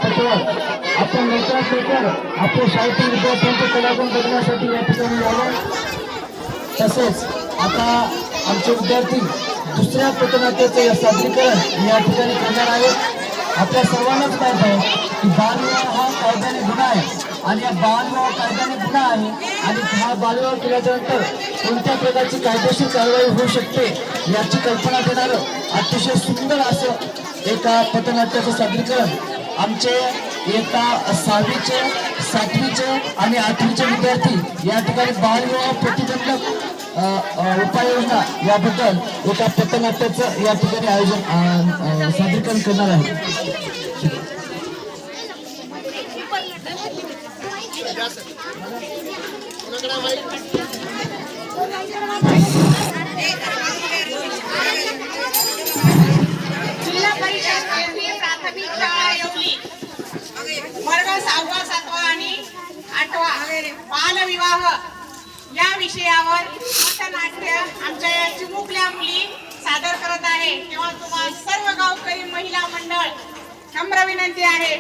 पटवत आपण लवकर आपल्या शाळेतील विद्यार्थ्यांचे कलागुण बघण्यासाठी या ठिकाणी आलो। तसेच आता आमचे विद्यार्थी दुसऱ्या पथनाट्याचे सादरीकरण या ठिकाणी करणार आहेत। आपल्या सर्वांनाच माहित आहे की बालविवाह हा कायद्याने गुन्हा आहे आणि या बालविवाह कायद्याने गुन्हा आहे आणि हा बालविवाह केल्यानंतर कोणत्या प्रकारची कायदेशीर कारवाई होऊ शकते याची कल्पना देणारं अतिशय सुंदर असं एका पथनाट्याचं सादरीकरण आमचे इयत्ता 6वीचे 7वीचे आणि 8वीचे विद्यार्थी या ठिकाणी बालविवाह प्रतिबंधक उपाययोजना याबद्दल एका पथनाट्याचं या ठिकाणी आयोजन सादरीकरण करणार आहे। जिल्हा परिषद केंद्रीय प्राथमिक शाळा येवली वर्ग 6वा 7वा आणि 8वा बालविवाह या विषयावर पथनाट्य आमच्या या चिमुकल्या मुली सादर करत आहे। तेव्हा तुम्हा सर्व गावकरी महिला मंडळ नम्र विनंती आहे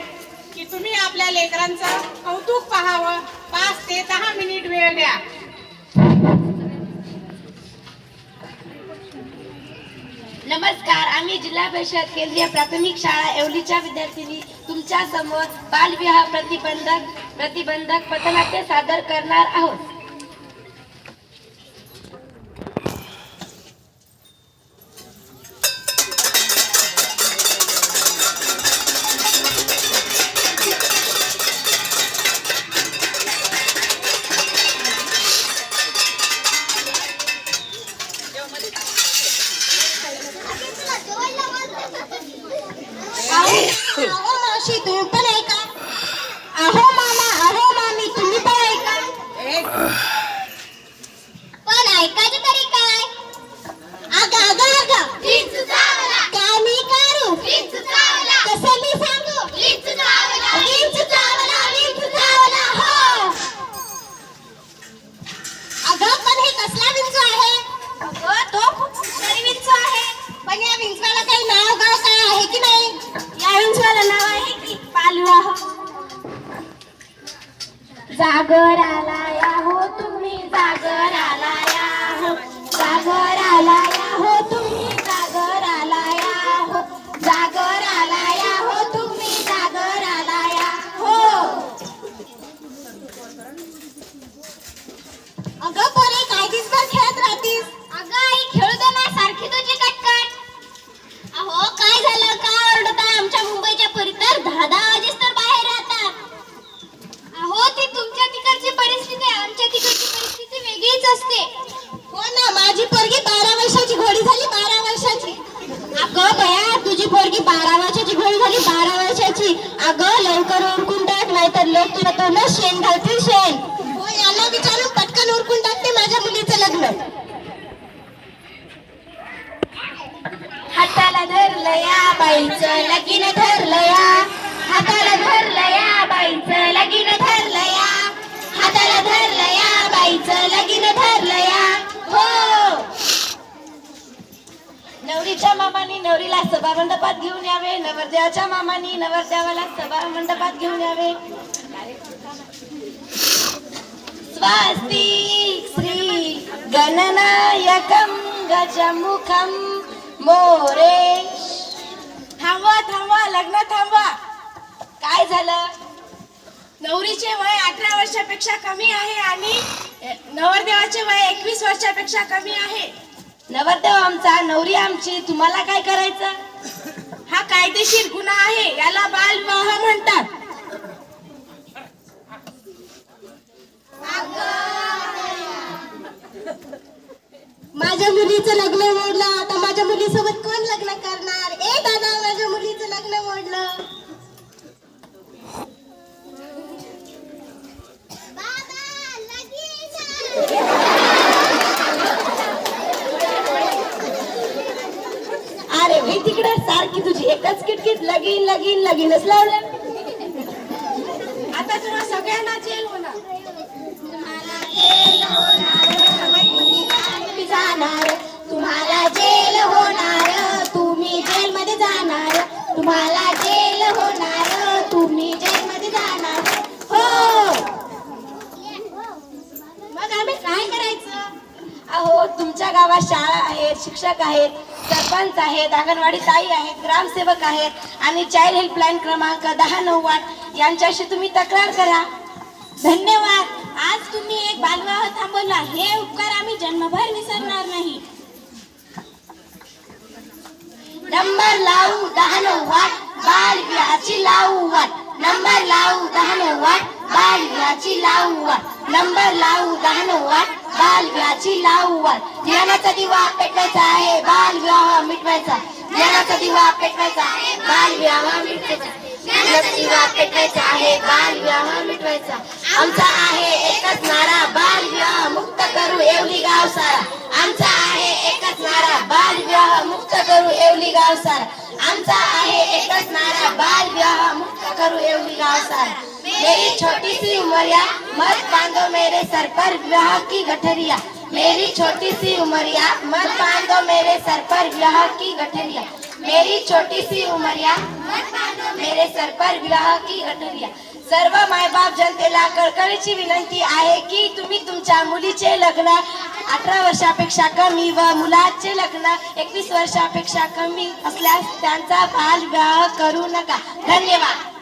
की तुम्ही आपल्या लेकरांचं कौतुक पाहावं। 5 ते 10 मिनिट वेळ द्या। नमस्कार, आम्ही जिल्हा परिषद केंद्रीय प्राथमिक शाळा येवलीच्या विद्यार्थिनी तुमच्या समोर बालविवाह प्रतिबंधक पथनाट्य सादर करणार आहोत। अहो मावशी तुम्ही पण आहे का? अहो मामा, अहो मामी तुम्ही पण आहे का? पण ऐकायचं तरी काय? अगं काय मी करू? कसं मी सांगू? हो अगं पण हे कसला विंचू आहे? अगं तो खूप हुशारी विंचू आहे। पण या विंचवाला काही नाव गाव काय आहे की नाही? या विंचवाला नाव आहे की बालविवाह। जागर आला या हो तुम्ही, जागर आला या हो, जागर आला या हो तुम्ही, जागर आला या हो, जागर आला या हो तुम्ही, जागर आला या हो। अगं पोरे काय दिसभर खेळत राहतीस? अगं आई खेळू दे ना, सारखी तुझी कटकट। अहो काय झालं, का ओरडताय? आमच्या मुंबईच्या परी तर 10-10 वाजेस तर बाहेर राहतात। अहो ती तुमच्या तिकडची परिस्थिती, आमच्या तिकडची परिस्थिती वेगळीच असते। हो ना, माझी पोरगी 12 वर्षाची घोडी झाली, 12 वर्षाची। अगं बया तुझी पोरगी 12 वर्षाची घोडी झाली, 12 वर्षाची। अगं लवकर उरकून टाक, नाहीतर लोक तुला तोंडात शेण घालतील, शेण। हो यांना विचारून पटकन उरकून टाकते माझ्या मुलीचं लग्न। हाताला धरलं या बाईचं लगीन ठरलं या, हाताला धरलं या बाईचं लगीन ठरलं या, हाताला धरलं या बाईचं लगीन ठरलं या हो। नवरीच्या मामानी नवरीला सभा मंडपात घेऊन यावे, नवरदेवाच्या मामानी नवरदेवाला सभा मंडपात घेऊन यावे। स्वस्तिक श्री गणनायकं गजमुखं मोरेश। थांबवा लग्न थांबवा। काय झालं? नवरीचे वय 18 वर्षापेक्षा कमी आहे आणि नवरदेवाचे वय 21 वर्षापेक्षा कमी आहे। नवरदेव आमचा, नवरी आमची, तुम्हाला काय करायचं? हा कायदेशीर गुन्हा आहे, याला बालविवाह म्हणतात। माझ्या मुलीचं लग्न मोडलं, आता माझ्या मुलीसोबत कोण लग्न करणार? ए दादा माझ्या मुलीचं लग्न मोडलं। अरे भाई तिकडे सारखी तुझी एकच किटकिट लगीनच लावलं। आता तुम्हा सगळ्यांना जेल होणार। तुम्हाला जेल होणार, तुम्ही जेलमध्ये जाणार, तुम्हाला जेल होणार, तुम्ही गावात शाळा आहेत, शिक्षक आहेत, सरपंच आहेत, अंगणवाडी ताई आहेत, ग्रामसेवक आहेत आणि चाइल्ड हेल्पलाईन क्रमांक 1098 यांच्याशी तुम्ही तक्रार करा. धन्यवाद. आज तुम्ही एक बालविवाह थांबवला, हे उपकार आम्ही जन्मभर विसरणार नाही. नंबर लावू 1098 बालविवाहाची लावू वाट. नंबर लावू 1098 बालविवाहाची लावू वाट. नंबर लावू 1098 बालविवाहाची लावू वाट. ज्ञानाचा दिवा पेटवायचा आहे, बालविवाह मिटवायचा. ज्ञानाचा दिवा पेटवायचा आहे, बालविवाह मिटवायचा. ज्ञानाचा दिवा पेटवायचा आहे, बालविवाह मिटवायचा. आमचा आहे एकच नारा, बालविवाह मुक्त करू येवली गाव सारा. आमचा आहे एकच नारा, बालविवाह मुक्त करू येवली गाव सारा. आमचा आहे एकच नारा, बालविवाह मुक्त करू येवली गाव सारा. मेरी छोटी सी उमरिया मत बांधो मेरे सर पर विवाह की गठरिया. मेरी छोटी सी उमरिया मत बांधो मेरे सर पर विवाह की गठरिया. मेरी छोटी सी उमरिया मत बांधो मेरे सर पर विवाह की गठरिया. सर्व मायबाप जनतेला कळकळीची विनंती आहे की तुम्ही तुमच्या मुलीचे लग्न 18 वर्षापेक्षा कमी व मुलाचे लग्न 21 वर्षापेक्षा कमी असल्यास त्यांचा बालविवाह करू नका. धन्यवाद.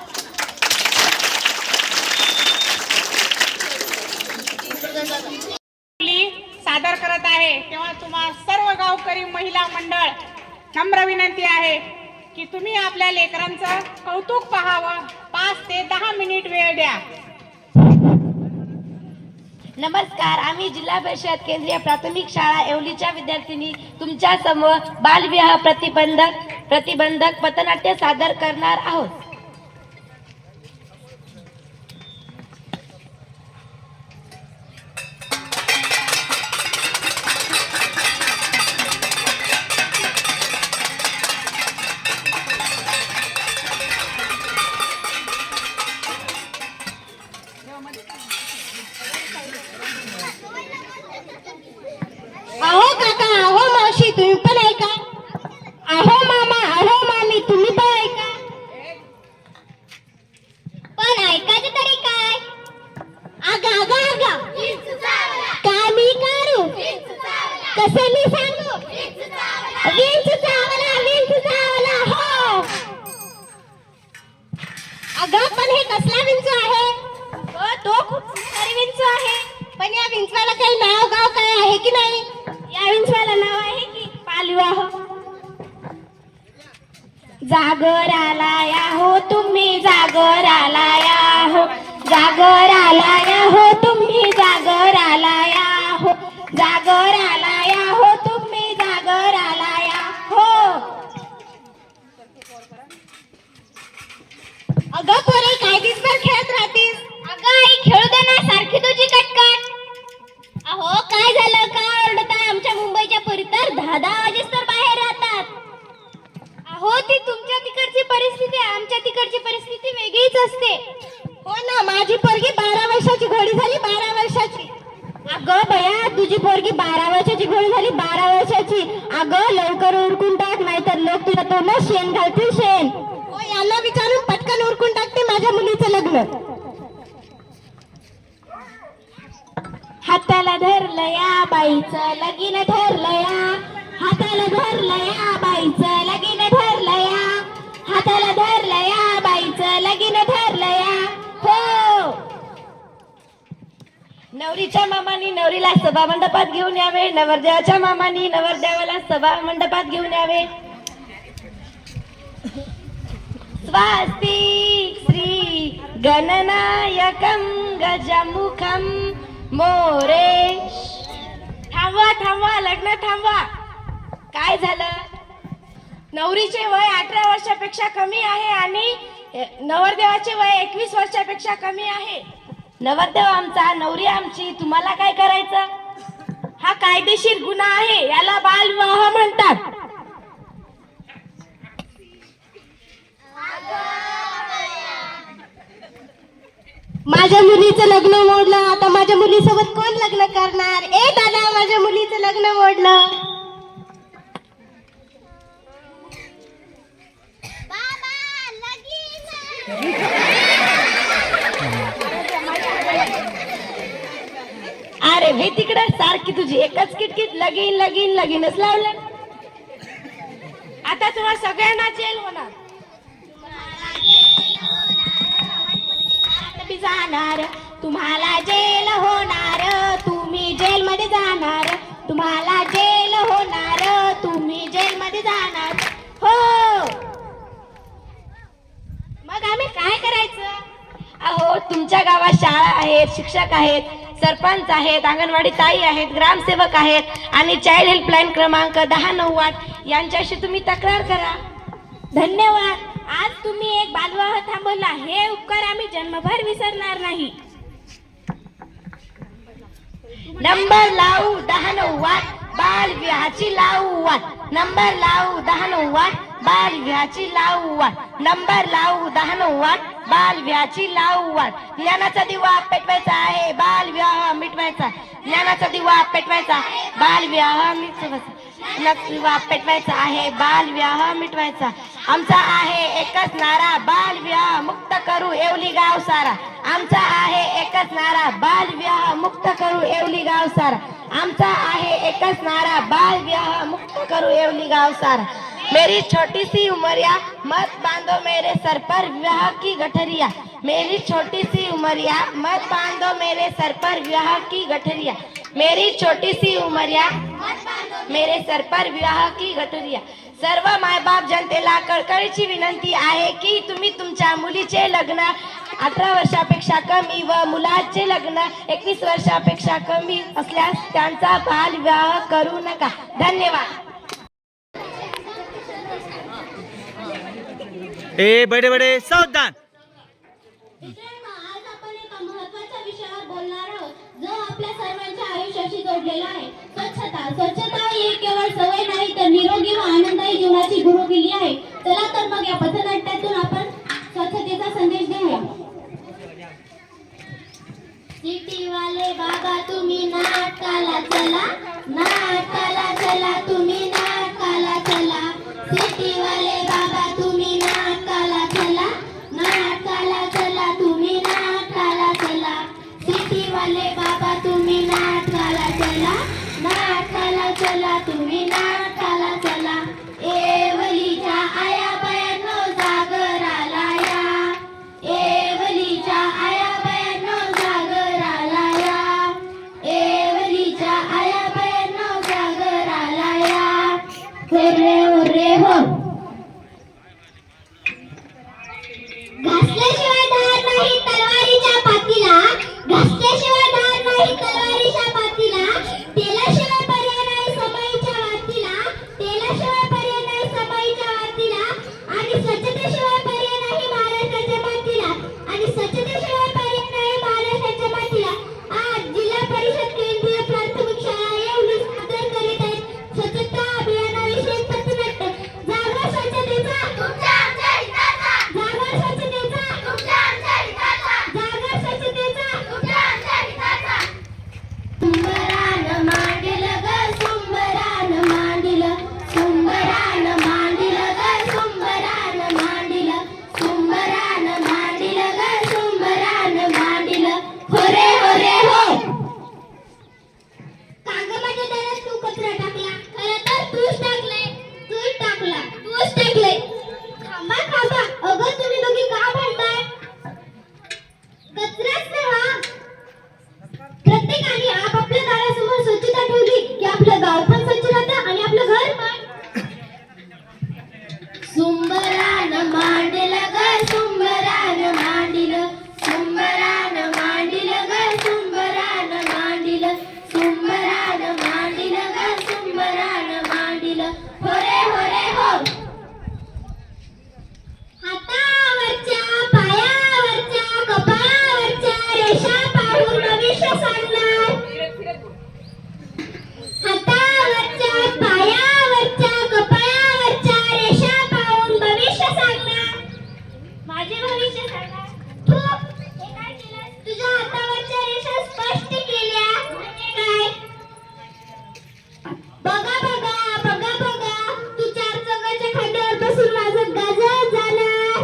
सादर करत आहे तेव्हा तुम्हा सर्व गावकरी महिला मंडळ नम्र विनंती आहे की तुम्ही आपल्या लेकरांचं कौतुक पाहावं. 5 ते 10 मिनिट वेळ द्या. नमस्कार, आम्ही जिल्हा परिषद केंद्रीय प्राथमिक शाळा येवलीच्या विद्यार्थिनी तुमच्या समोर बालविवाह प्रतिबंधक पथनाट्य सादर करणार आहोत. अहो काका, अहो मावशी, तुम्ही पण ऐका. अहो मामा, अहो मामी, तुम्ही पण ऐका. पण ऐकायचं तरी काय? आगा आगा आगा काय मी करू? कसं मी सांगू? विंच चावला, विंच चावला. हो अगं, पण हे कसला विंचू आहे? तो खूप भारी विंचू आहे. पण या विंचवाला काही नाव गाव काय आहे की नाही? या विंचवाला नाव आहे की बालविवाह. जागराला या हो तुम्ही, जागराला या हो, जागराला या हो तुम्ही, जागराला या हो, जागराला या हो तुम्ही, जागराला या हो. अगं पोरे, काय दिसभर खेळत राहतीस? अगं आई, खेळू दे ना, सारखी तुझी कटकट. अहो काय झालं, का ओरडताय? आमच्या मुंबईच्या पोरी तर 10-10 वाजेस्तर बाहेर राहतात. अहो ती तुमच्या तिकडची परिस्थिती, आमच्या तिकडची परिस्थिती वेगळीच असते. हो ना, माझी पोरगी 12 वर्षाची घोडी झाली, 12 वर्षाची. अगं बया, तुझी पोरगी 12 वर्षाची घोडी झाली, 12 वर्षाची. अगं लवकर उरकून टाक, नाहीतर लोक तुला तोंडात शेण घालतील, शेण. हो, याला विचारून पटकन उरकून टाकते माझ्या मुलीचं लग्न. हाताला धरलं या बाईचं लगीन ठरलं या. हाताला धरलं या बाईचं लगीन ठरलं या. हाताला धरलं या बाईचं लगीन ठरलं या. हो. नवरीच्या मामानी नवरीला सभा मंडपात घेऊन यावे. नवरदेवाच्या मामानी नवरदेवाला सभा मंडपात घेऊन यावे. स्वास्तिक श्री गणनायकं गजमुखं मोरेश. थांबवा, लग्न थांबवा. काय झालं? नवरीचे वय 18 वर्षापेक्षा कमी आहे आणि नवरदेवाचे वय 21 वर्षापेक्षा कमी आहे. नवरदेव आमचा, नवरी आमची, तुम्हाला काय करायचं? हा कायदेशीर गुन्हा आहे, याला बालविवाह म्हणतात. माझ्या मुलीचं लग्न मोडलं, आता माझ्या मुलीसोबत कोण लग्न करणार? ए दादा, माझ्या मुलीचं लग्न मोडलं. अरे हे तिकडे सारखी तुझी एकच किटकिट लगीन लगीन लगीनच लावलं. आता तुम्हा सगळ्यांना जेल होणार. तुम्ही जाणार, तुम्हाला जेल होणार, तुम्ही जेल मध्ये जाणार, तुम्हाला जेल होणार, तुम्ही जेल मध्ये जाणार. हो, मग आम्ही काय करायचं? अहो तुमच्या गावात शाळा आहेत, शिक्षक आहेत, सरपंच आहेत, अंगणवाडी ताई आहेत, ग्रामसेवक आहेत आणि चाइल्ड हेल्पलाईन क्रमांक 1098 यांच्याशी तुम्ही तक्रार करा. धन्यवाद. आज तुम्ही एक बालविवाह थांबवला, हे उपकार आम्ही जन्मभर विसरणार नाही. नंबर लावू 1098 बालविवाहाची लावू वाट. नंबर लावू 1098 बालविवाहाची लावू वाट. नंबर लावू 1098 बालविवाहाची लावू वाट. ज्ञानाचा दिवा पेटवायचा आहे, बालविवाह मिटवायचा. ज्ञानाचा दिवा पेटवायचा, बालविवाह मिटवायचा. दिवा पेटवायचा आहे, बालविवाह मिटवायचा. आमचा आहे एकच नारा, बालविवाह मुक्त करू येवली गाव सारा. आमचा आहे एकच नारा, बालविवाह मुक्त करू येवली गाव सारा. आमचा आहे एकच नारा, बालविवाह मुक्त करू येवली गाव सारा. मेरी छोटी सी उमरिया मत बांधो मेरे सर पर विवाह की गठरिया. मेरी छोटी सी उमरिया मत बांधो मेरे सर पर विवाह की गठरिया. मेरी छोटी सी उमरिया मेरे सर पर विवाह की गठरिया. सर्व मायबाप जनतेला कळकळीची विनंती आहे की तुम्ही तुमच्या मुलीचे लग्न 18 वर्षापेक्षा कमी व मुलाचे लग्न 21 वर्षापेक्षा कमी असल्यास त्यांचा बालविवाह करू नका. धन्यवाद. ए बडे बडे सावधान. आज आपण एका महत्त्वाच्या विषयावर बोलणार आहोत, जो आपल्या सर्वांच्या आयुष्याशी जोडलेला आहे. स्वच्छता. स्वच्छता ही केवळ सवय नाही, तर निरोगी व आनंददायी जीवनाची गुरुकिल्ली आहे. चला तर मग या पथनाट्यातून आपण स्वच्छतेचा संदेश घेऊया. सिटीवाले बाबा तुम्ही नाटकाला चला, नाटकाला चला, तुम्ही नाटकाला चला. सिटीवाले बाबा तुम्ही नाटकाला चला, नाटकाला चला, तुम्ही नाटकाला चला. सिटीवाले बाबा तुम्ही नाटकाला चला, नाटकाला चला, तुम्ही नाटकाला चला. येवलीच्या आया बायांनो जागराला या, येवलीच्या आया बायांनो जागराला या, येवलीच्या आया बायांनो जागराला या. हुर्रे हुर्रे हो. घासल्याशिवाय धार नाही तलवारीच्या पातीला, घासल्याशिवाय धार नाही तलवारीच्या पातीला. तेलाशिवाय पर्याय नाही समाईच्या वातीला, तेलाशिवाय पर्याय नाही समाईच्या वातीला. आणि स्वच्छतेशिवाय पर्याय नाही महाराष्ट्राच्या मातीला, आणि स्वच्छतेशिवाय पर्याय नाही महाराष्ट्राच्या मातीला. आज जिल्हा परिषद केंद्रीय प्राथमिक शाळा येवली सादर करीत आहेत स्वच्छता अभियानाविषयी पथनाट्य. जागरण स्वच्छतेचा, तुमच्या आमच्या हिताचा. जागरण स्वच्छतेचा, तुमच्या आमच्या हिताचा. जागरण स्वच्छतेचा, तुमच्या आमच्या हिताचा. सुंबरान मांडलं ग, सुंबरान मांडलं, सुंबरान मांडलं ग, सुंबरान मांडलं, सुंबरान मांडलं ग, सुंबरान मांडलं. होरे होरे हो. कागदाच्या दारात तू कचरा टाकला, खरं तर तूच टाकले, तूच टाकला, तूच टाकले. थांबा थांबा, अगं तुम्ही दोघी का भांडताय? कचराच तर हा. प्रत्येकाने आपापल्या दारासमोर स्वच्छता ठेवली की आपलं गाव पण स्वच्छ राहतं आणि आपलं घर पण. सुंबरान मांडलं ग, सुंबरान मांडलं, सुंबरान मांडलं ग, सुंबरान मांडलं, सुंबरान मांडलं ग, सुंबरान मांडलं. होरे होरे हो. हातावरच्या पायावरच्या कपाळावरच्या रेषा पाहून भविष्य सांगणार. हातावरच्या पायावरच्या कपाळावरच्या रेषा पाहून भविष्य सांगणार. माझे भविष्य सांगणार. तू हे काय केलंस? तुझ्या हातावरच्या रेषा स्पष्ट केल्या म्हणजे काय? बघा बघा बघा बघा, तू 4 चौघाच्या खांद्यावर बसून माझं गाजर जाणार.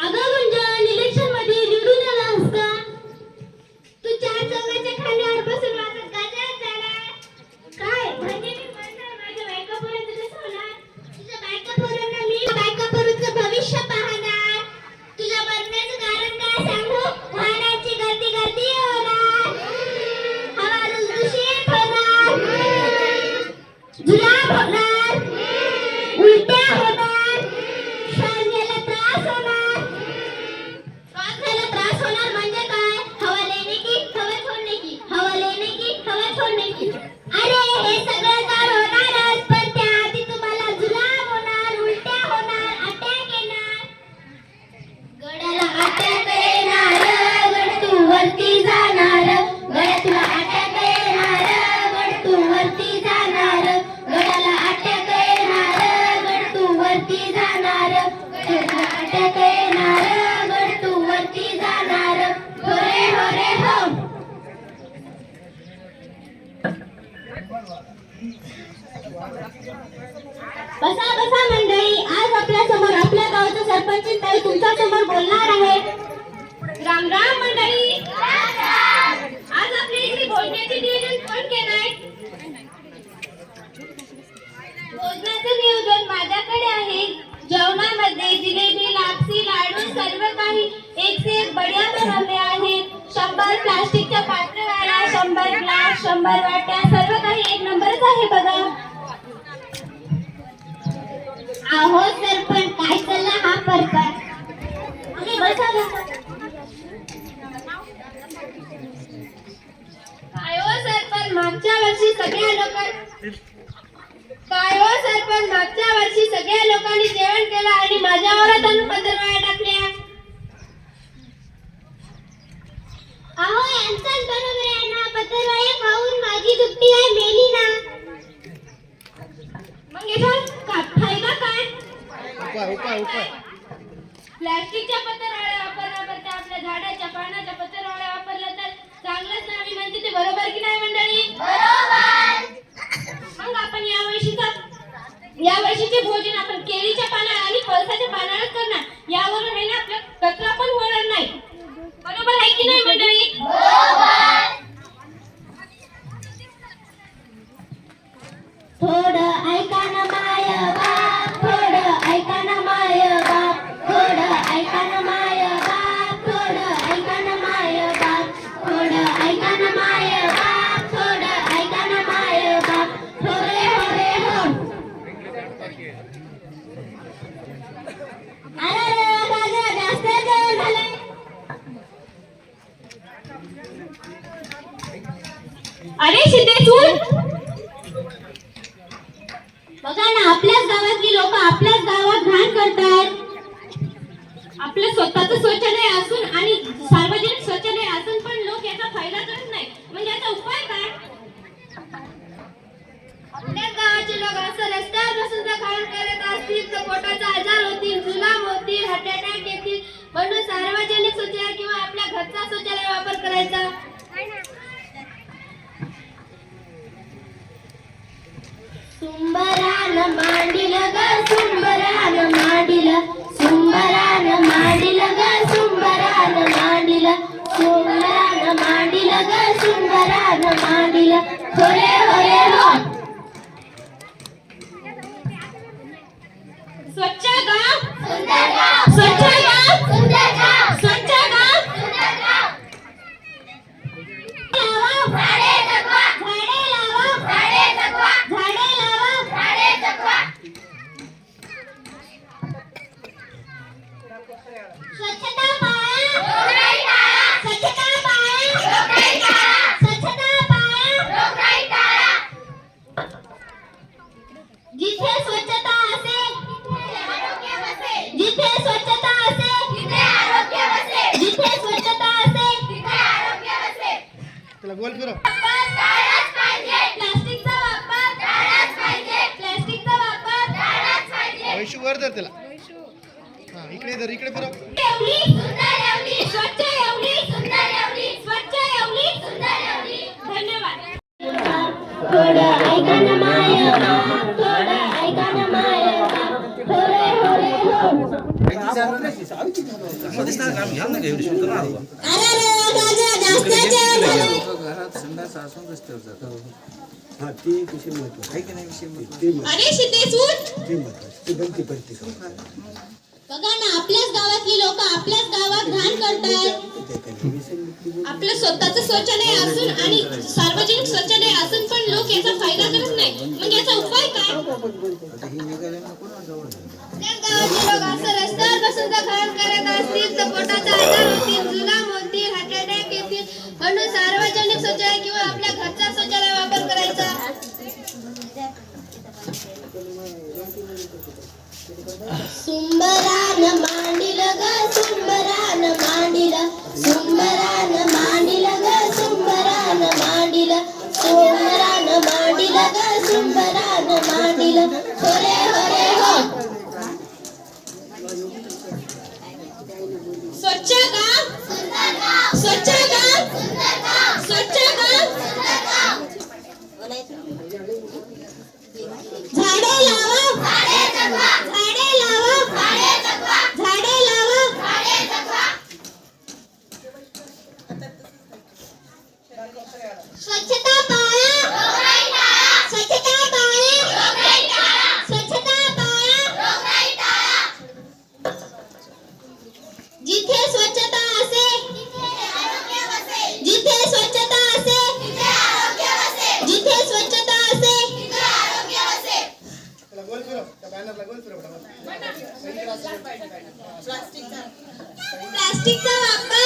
अगं म्हणजे इलेक्शन मध्ये निवडून आलास का? बसा बसा मंडळी, आज आपल्या समोर आपल्या गावचा सरपंच ताई तुमच्या समोर बोलणार आहे. राम राम मंडळी. आज आपल्या इथे भोजनाचे नियोजन कोण केलंय? भोजनाचं नियोजन माझ्याकडे आहे. जेवणामध्ये जिलेबी, लापसी, लाडू सर्व काही एक से एक बढिया बनवले आहेत. 100 प्लास्टिकच्या पात्रवाळ्या, 100 ग्लास, 100 वाट्या, सर्व काही एक नंबरच आहे बघा. अहो सरपंच, काय चालला हा प्रकार? बसा बसा. काय हो सरपंच, मागच्या वर्षी सगळ्या लोकांनी जेवण केलं आणि माझ्यावरच आणून पत्रवाळ्या टाकल्या. अहो यांचंच बरोबर आहे ना, पत्रवाळ्या खाऊन माझी दुपटी काय मेली ना. मग याचा फायदा काय? उपाय प्लास्टिकच्या पत्रवाळ्या वापरण्यापेक्षा आपल्या झाडाच्या पानाच्या पत्रवाळ्या वापरल्या तर चांगलंच ना. मी म्हणते ते बरोबर की नाही मंडळी? बरोबर. मग आपण या वर्षीचे भोजन आपण केळीच्या पानाला आणि फळसाच्या पानालाच करणार. यावरून आहे ना आपला कचरा पण होणार नाही. बरोबर आहे की नाही मंडळी? बरोबर. थोडं ऐका ना माय बाप, थोडं ऐका ना माय बाप, थोडं ऐका ना माय बाप, थोडं ऐका ना माय बाप, थोडं ऐका ना माय बाप, थोडं ऐका ना माय बाप, थोडे होरे हो. अरे राजा, जास्त जेवण झालंय. अरे सिद्धेश्वर, बघा ना, आपल्याच गावातली लोक आपल्याच गावात घाण करतात. आपलं स्वतःचं शौचालय असून आणि सार्वजनिक शौचालय असून पण लोक याचा फायदा करत नाही. म्हणजे याचा उपाय काय? आपल्याच गावाचे लोक असं रस्त्यावर बसून जर घाण करत असतील तर पोटाचा आजार होतील, जुलाब होतील, हार्ट अटॅक येतील. म्हणून सार्वजनिक शौचालय किंवा आपल्या घरचा शौचालय वापर करायचा. सुंबरान मांडिलं ग, सुंबरान मांडिलं, सुंबरान मांडिलं ग, सुंबरान मांडिलं, सुंबरान मांडिलं ग, सुंबरान मांडिलं, होरे होरे हो. स्वच्छ गाव, सुंदर गाव, स्वच्छ गाव, सुंदर गाव, स्वच्छ गाव, सुंदर गाव. लावा झाडे जगवा, झाडे लावा, झाडे जगवा, झाडे लावा, झाडे जगवा. स्वच्छता पाळा, रोगराई टाळा, स्वच्छता पाळा, रोगराई टाळा, स्वच्छता पाळा, रोगराई टाळा. जिथे स्वच्छता असेल तिथे आरोग्य वसेल, जिथे स्वच्छता असेल तिथे आरोग्य वसेल, जिथे स्वच्छता असेल तिथे आरोग्य वसेल. त्याला गोल फिरव. टाळाच पाहिजे, प्लास्टिकचा वापर टाळाच पाहिजे, प्लास्टिकचा वापर टाळाच पाहिजे. वैशू वर धर त्याला. हा, इकडे फिरव. एवढी सुंदर एवढी स्वच्छ एवढी सुंदर एवढी स्वच्छ एवढी सुंदर एवढी. धन्यवाद. थोडं ऐका ना माय बाप, थोडं ऐका ना माय बाप, थोडे होरे हो. अरे राजा, जास्त जेवण झालंय. अरे सिद्धेश्वर, बघा ना, आपल्याच गावातली लोक आपल्याच गावात घाण करतात. आपलं स्वतःचं शौचालय असून आणि सार्वजनिक शौचालय असून पण लोक याचा फायदा करत नाही. मग याचा उपाय काय? त्याच गावातले लोक असं रस्त्यावर बसून जर घाण करत असतील तर पोटाचा आजार होतील, जुलाब होतील, हार्ट अटॅक येतील. म्हणून सार्वजनिक शौचालय किंवा आपल्या घरचा शौचालय वापर करायचा. सुंबरान मांडिलं ग, सुंबरान मांडिलं, सुंबरान मांडिलं ग, सुंबरान मांडिलं, सुंबरान मांडिलं ग, सुंबरान मांडिलं, होरे होरे हो. स्वच्छ गाव, सुंदर गाव, स्वच्छ गाव, सुंदर गाव, स्वच्छ गाव, सुंदर गाव. झाडे लावा, झाडे जिथे स्वच्छता असे जिथे स्वच्छता असे जिथे स्वच्छता असे त्याला गोल फिरव, त्या बॅनरला गोल फिरव प्लास्टिकचा वापर